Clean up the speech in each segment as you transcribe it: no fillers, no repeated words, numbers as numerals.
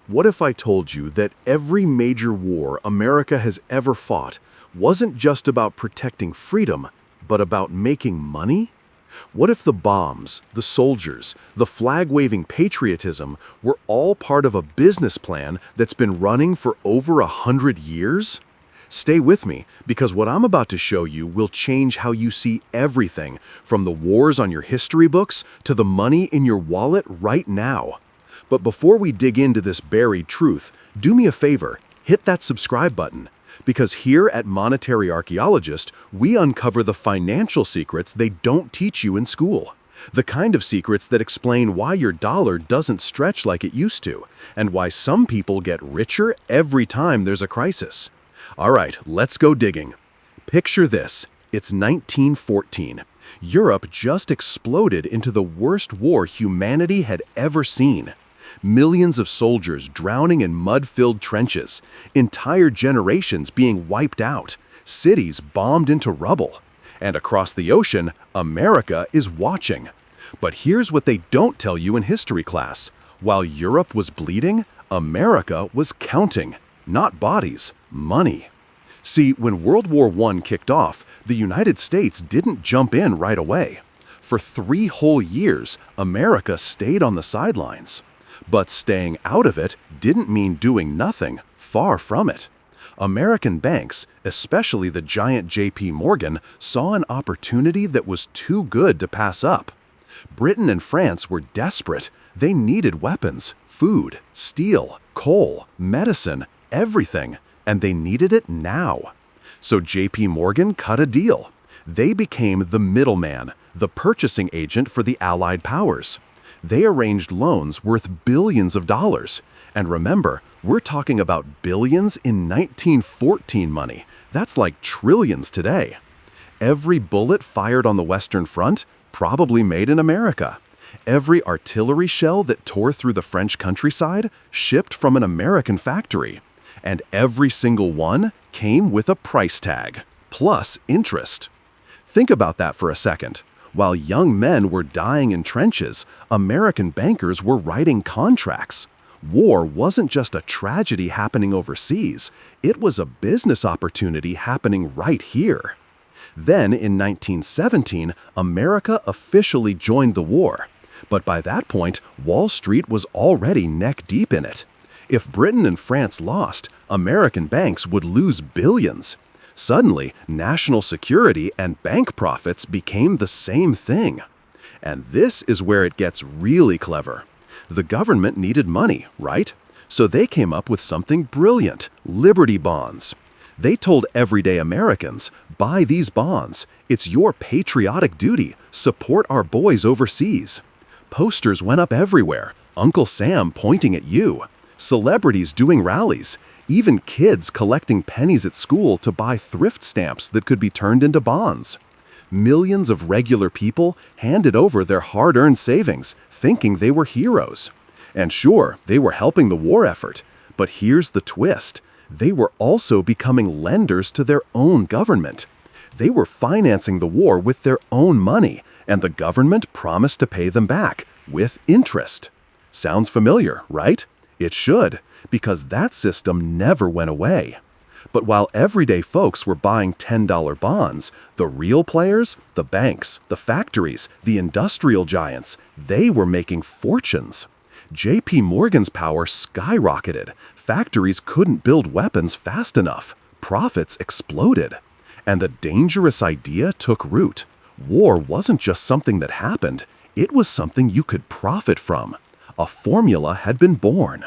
What if I told you that every major war America has ever fought wasn't just about protecting freedom, but about making money? What if the bombs, the soldiers, the flag-waving patriotism were all part of a business plan that's been running for over 100 years? Stay with me, because what I'm about to show you will change how you see everything, from the wars on your history books to the money in your wallet right now. But before we dig into this buried truth, do me a favor, hit that subscribe button. Because here at Monetary Archaeologist, we uncover the financial secrets they don't teach you in school. The kind of secrets that explain why your dollar doesn't stretch like it used to, and why some people get richer every time there's a crisis. All right, let's go digging. Picture this. It's 1914. Europe just exploded into the worst war humanity had ever seen. Millions of soldiers drowning in mud-filled trenches, entire generations being wiped out, cities bombed into rubble. And across the ocean, America is watching. But here's what they don't tell you in history class. While Europe was bleeding, America was counting. Not bodies, money. See, when World War I kicked off, the United States didn't jump in right away. For 3 whole years, America stayed on the sidelines. But staying out of it didn't mean doing nothing, far from it. American banks, especially the giant J.P. Morgan, saw an opportunity that was too good to pass up. Britain and France were desperate. They needed weapons, food, steel, coal, medicine, everything, and they needed it now. So J.P. Morgan cut a deal. They became the middleman, the purchasing agent for the Allied powers. They arranged loans worth billions of dollars. And remember, we're talking about billions in 1914 money. That's like trillions today. Every bullet fired on the Western Front, probably made in America. Every artillery shell that tore through the French countryside, shipped from an American factory. And every single one came with a price tag, plus interest. Think about that for a second. While young men were dying in trenches, American bankers were writing contracts. War wasn't just a tragedy happening overseas, it was a business opportunity happening right here. Then, in 1917, America officially joined the war. But by that point, Wall Street was already neck-deep in it. If Britain and France lost, American banks would lose billions. Suddenly, national security and bank profits became the same thing. And this is where it gets really clever. The government needed money, right? So they came up with something brilliant: Liberty bonds. They told everyday Americans, buy these bonds. It's your patriotic duty. Support our boys overseas. Posters went up everywhere, Uncle Sam pointing at you. Celebrities doing rallies. Even kids collecting pennies at school to buy thrift stamps that could be turned into bonds. Millions of regular people handed over their hard-earned savings, thinking they were heroes. And sure, they were helping the war effort. But here's the twist. They were also becoming lenders to their own government. They were financing the war with their own money, and the government promised to pay them back, with interest. Sounds familiar, right? It should, because that system never went away. But while everyday folks were buying $10 bonds, the real players, the banks, the factories, the industrial giants, they were making fortunes. J.P. Morgan's power skyrocketed. Factories couldn't build weapons fast enough. Profits exploded. And the dangerous idea took root. War wasn't just something that happened. It was something you could profit from. A formula had been born.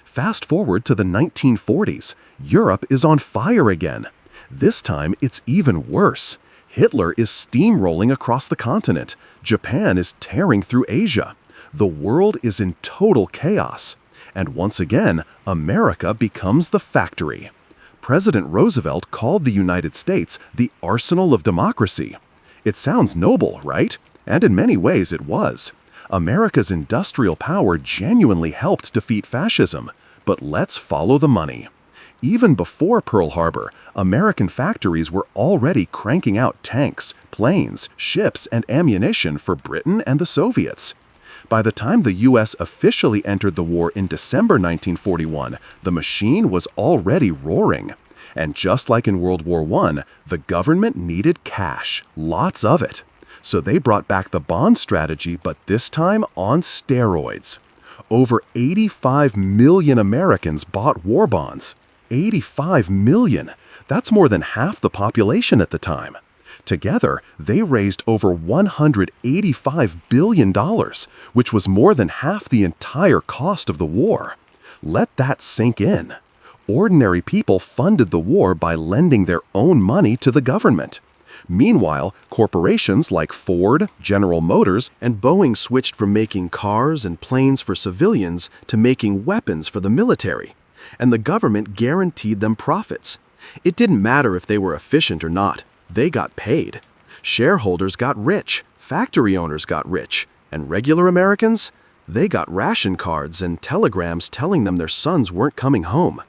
Fast forward to the 1940s. Europe is on fire again. This time, it's even worse. Hitler is steamrolling across the continent. Japan is tearing through Asia. The world is in total chaos. And once again, America becomes the factory. President Roosevelt called the United States the arsenal of democracy. It sounds noble, right? And in many ways it was. America's industrial power genuinely helped defeat fascism. But let's follow the money. Even before Pearl Harbor, American factories were already cranking out tanks, planes, ships, and ammunition for Britain and the Soviets. By the time the U.S. officially entered the war in December 1941, the machine was already roaring. And just like in World War I, the government needed cash, lots of it. So they brought back the bond strategy, but this time on steroids. Over 85 million Americans bought war bonds. 85 million! That's more than half the population at the time. Together, they raised over $185 billion, which was more than half the entire cost of the war. Let that sink in. Ordinary people funded the war by lending their own money to the government. Meanwhile, corporations like Ford, General Motors, and Boeing switched from making cars and planes for civilians to making weapons for the military. And the government guaranteed them profits. It didn't matter if they were efficient or not. They got paid. Shareholders got rich, factory owners got rich, and regular Americans? They got ration cards and telegrams telling them their sons weren't coming home.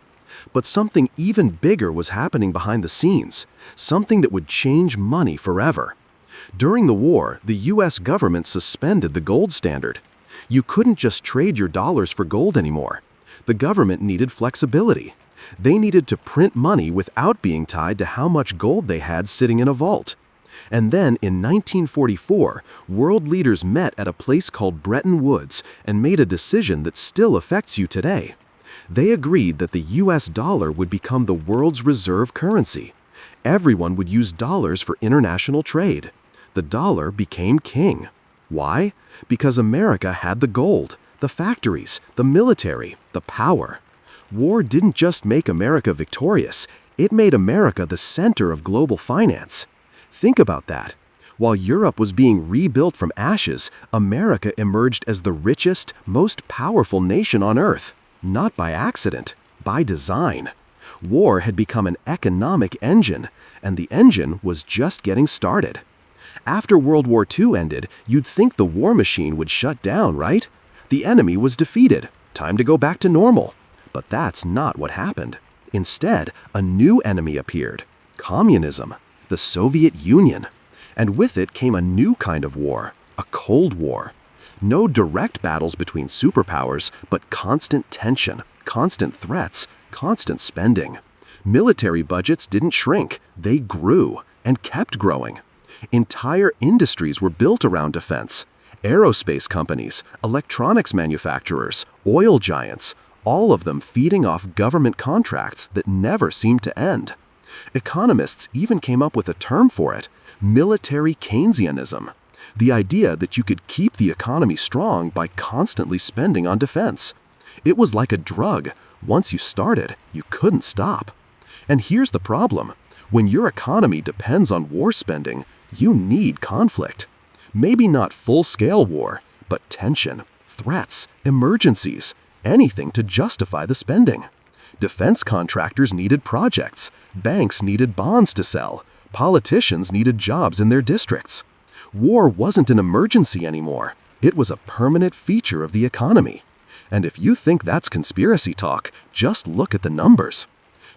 But something even bigger was happening behind the scenes, something that would change money forever. During the war, the U.S. government suspended the gold standard. You couldn't just trade your dollars for gold anymore. The government needed flexibility. They needed to print money without being tied to how much gold they had sitting in a vault. And then in 1944, world leaders met at a place called Bretton Woods and made a decision that still affects you today. They agreed that the US dollar would become the world's reserve currency. Everyone would use dollars for international trade. The dollar became king. Why? Because America had the gold, the factories, the military, the power. War didn't just make America victorious, it made America the center of global finance. Think about that. While Europe was being rebuilt from ashes, America emerged as the richest, most powerful nation on earth. Not by accident, by design. War had become an economic engine, and the engine was just getting started. After World War II ended, you'd think the war machine would shut down, right? The enemy was defeated. Time to go back to normal. But that's not what happened. Instead, a new enemy appeared. Communism. The Soviet Union. And with it came a new kind of war. A Cold War. No direct battles between superpowers, but constant tension, constant threats, constant spending. Military budgets didn't shrink, they grew and kept growing. Entire industries were built around defense. Aerospace companies, electronics manufacturers, oil giants, all of them feeding off government contracts that never seemed to end. Economists even came up with a term for it, military Keynesianism. The idea that you could keep the economy strong by constantly spending on defense. It was like a drug. Once you started, you couldn't stop. And here's the problem. When your economy depends on war spending, you need conflict. Maybe not full-scale war, but tension, threats, emergencies, anything to justify the spending. Defense contractors needed projects, banks needed bonds to sell, politicians needed jobs in their districts. War wasn't an emergency anymore. It was a permanent feature of the economy. And if you think that's conspiracy talk, just look at the numbers.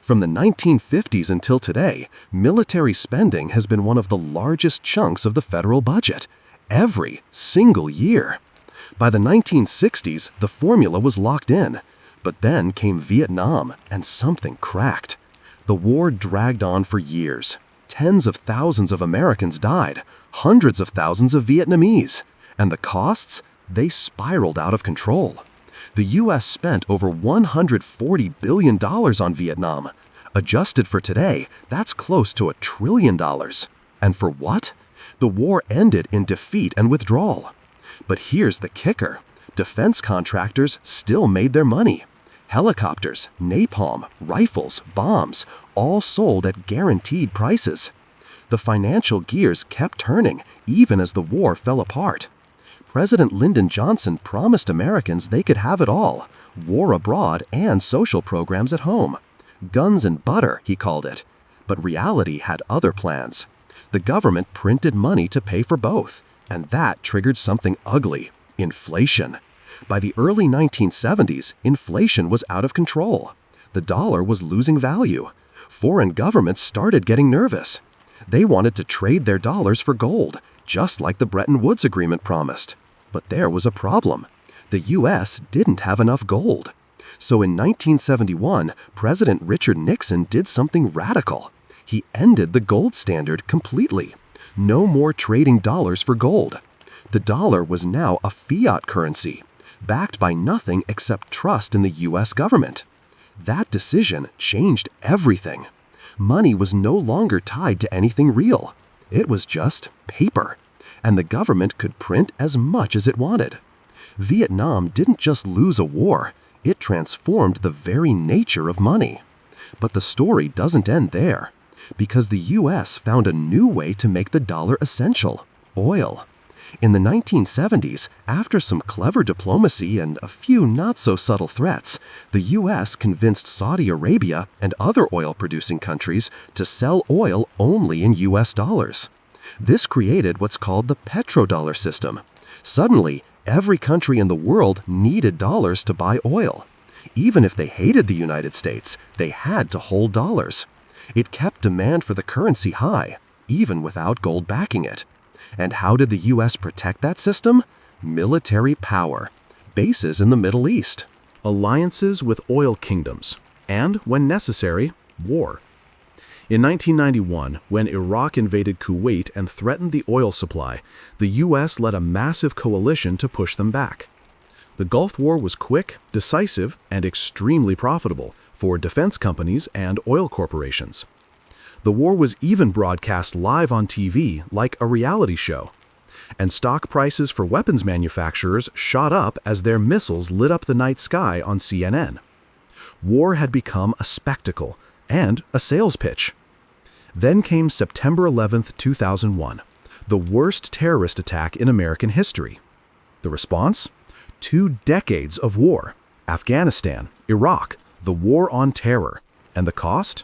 From the 1950s until today, military spending has been one of the largest chunks of the federal budget, every single year. By the 1960s, the formula was locked in. But then came Vietnam, and something cracked. The war dragged on for years. Tens of thousands of Americans died, hundreds of thousands of Vietnamese. And the costs? They spiraled out of control. The U.S. spent over $140 billion on Vietnam. Adjusted for today, that's close to $1 trillion. And for what? The war ended in defeat and withdrawal. But here's the kicker. Defense contractors still made their money. Helicopters, napalm, rifles, bombs, all sold at guaranteed prices. The financial gears kept turning, even as the war fell apart. President Lyndon Johnson promised Americans they could have it all, war abroad and social programs at home. Guns and butter, he called it. But reality had other plans. The government printed money to pay for both, and that triggered something ugly: inflation. By the early 1970s, inflation was out of control. The dollar was losing value. Foreign governments started getting nervous. They wanted to trade their dollars for gold, just like the Bretton Woods Agreement promised. But there was a problem. The U.S. didn't have enough gold. So in 1971, President Richard Nixon did something radical. He ended the gold standard completely. No more trading dollars for gold. The dollar was now a fiat currency, backed by nothing except trust in the U.S. government. That decision changed everything. Money was no longer tied to anything real. It was just paper, and the government could print as much as it wanted. Vietnam didn't just lose a war, it transformed the very nature of money. But the story doesn't end there, because the U.S. found a new way to make the dollar essential: oil. In the 1970s, after some clever diplomacy and a few not-so-subtle threats, the U.S. convinced Saudi Arabia and other oil-producing countries to sell oil only in U.S. dollars. This created what's called the Petrodollar system. Suddenly, every country in the world needed dollars to buy oil. Even if they hated the United States, they had to hold dollars. It kept demand for the currency high, even without gold backing it. And how did the U.S. protect that system? Military power. Bases in the Middle East. Alliances with oil kingdoms. And, when necessary, war. In 1991, when Iraq invaded Kuwait and threatened the oil supply, the U.S. led a massive coalition to push them back. The Gulf War was quick, decisive, and extremely profitable for defense companies and oil corporations. The war was even broadcast live on TV like a reality show. And stock prices for weapons manufacturers shot up as their missiles lit up the night sky on CNN. War had become a spectacle and a sales pitch. Then came September 11, 2001, the worst terrorist attack in American history. The response? 2 decades of war. Afghanistan, Iraq, the war on terror. And the cost?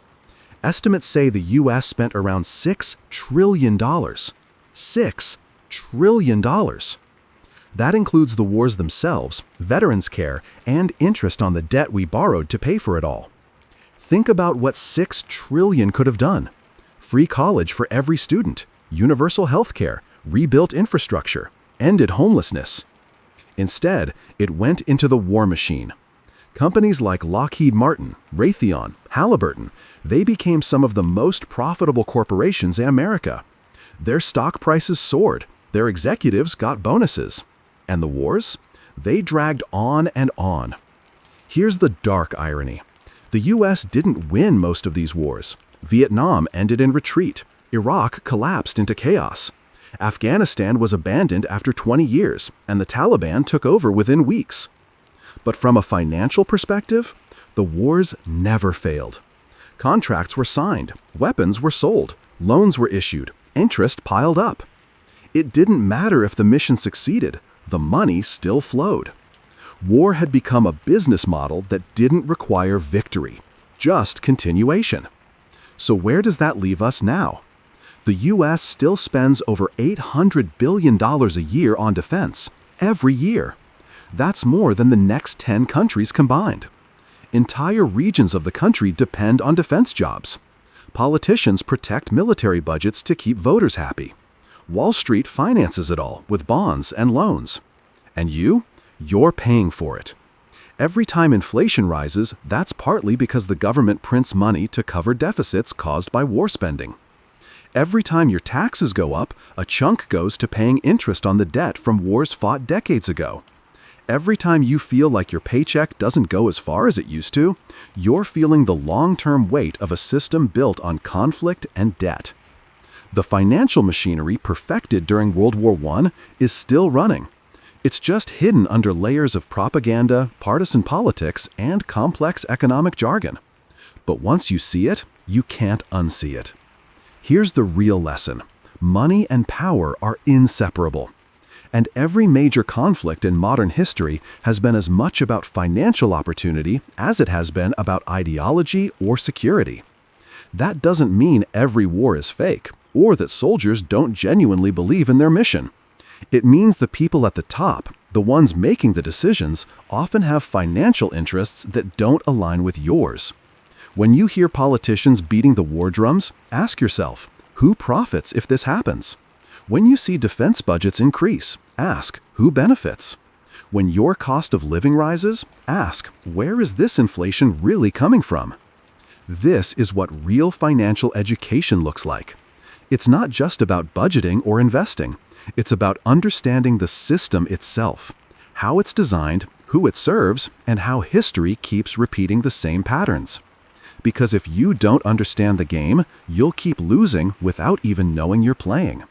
Estimates say the U.S. spent around $6 trillion. $6 trillion. That includes the wars themselves, veterans care, and interest on the debt we borrowed to pay for it all. Think about what $6 trillion could have done. Free college for every student, universal health care, rebuilt infrastructure, ended homelessness. Instead, it went into the war machine. Companies like Lockheed Martin, Raytheon, Halliburton, they became some of the most profitable corporations in America. Their stock prices soared, their executives got bonuses. And the wars? They dragged on and on. Here's the dark irony. The U.S. didn't win most of these wars. Vietnam ended in retreat. Iraq collapsed into chaos. Afghanistan was abandoned after 20 years, and the Taliban took over within weeks. But from a financial perspective, the wars never failed. Contracts were signed, weapons were sold, loans were issued, interest piled up. It didn't matter if the mission succeeded, the money still flowed. War had become a business model that didn't require victory, just continuation. So where does that leave us now? The U.S. still spends over $800 billion a year on defense, every year. That's more than the next 10 countries combined. Entire regions of the country depend on defense jobs. Politicians protect military budgets to keep voters happy. Wall Street finances it all with bonds and loans. And you're paying for it. Every time inflation rises, that's partly because the government prints money to cover deficits caused by war spending. Every time your taxes go up, a chunk goes to paying interest on the debt from wars fought decades ago. Every time you feel like your paycheck doesn't go as far as it used to, you're feeling the long-term weight of a system built on conflict and debt. The financial machinery perfected during World War I is still running. It's just hidden under layers of propaganda, partisan politics, and complex economic jargon. But once you see it, you can't unsee it. Here's the real lesson. Money and power are inseparable. And every major conflict in modern history has been as much about financial opportunity as it has been about ideology or security. That doesn't mean every war is fake, or that soldiers don't genuinely believe in their mission. It means the people at the top, the ones making the decisions, often have financial interests that don't align with yours. When you hear politicians beating the war drums, ask yourself, who profits if this happens? When you see defense budgets increase, Ask, who benefits? When your cost of living rises, ask, where is this inflation really coming from? This is what real financial education looks like. It's not just about budgeting or investing. It's about understanding the system itself, how it's designed, who it serves, and how history keeps repeating the same patterns. Because if you don't understand the game, you'll keep losing without even knowing you're playing.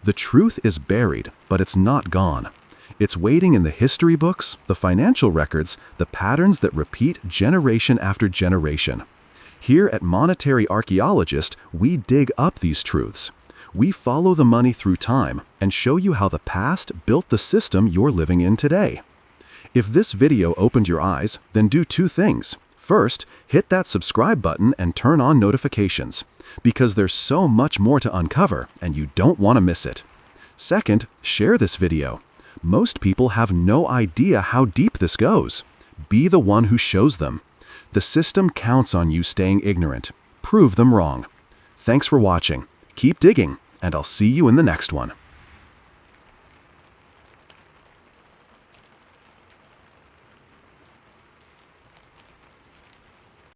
The truth is buried, but it's not gone. It's waiting in the history books, the financial records, the patterns that repeat generation after generation. Here at Monetary Archaeologist, we dig up these truths. We follow the money through time and show you how the past built the system you're living in today. If this video opened your eyes, then do two things. First, hit that subscribe button and turn on notifications, because there's so much more to uncover and you don't want to miss it. Second, share this video. Most people have no idea how deep this goes. Be the one who shows them. The system counts on you staying ignorant. Prove them wrong. Thanks for watching. Keep digging, and I'll see you in the next one.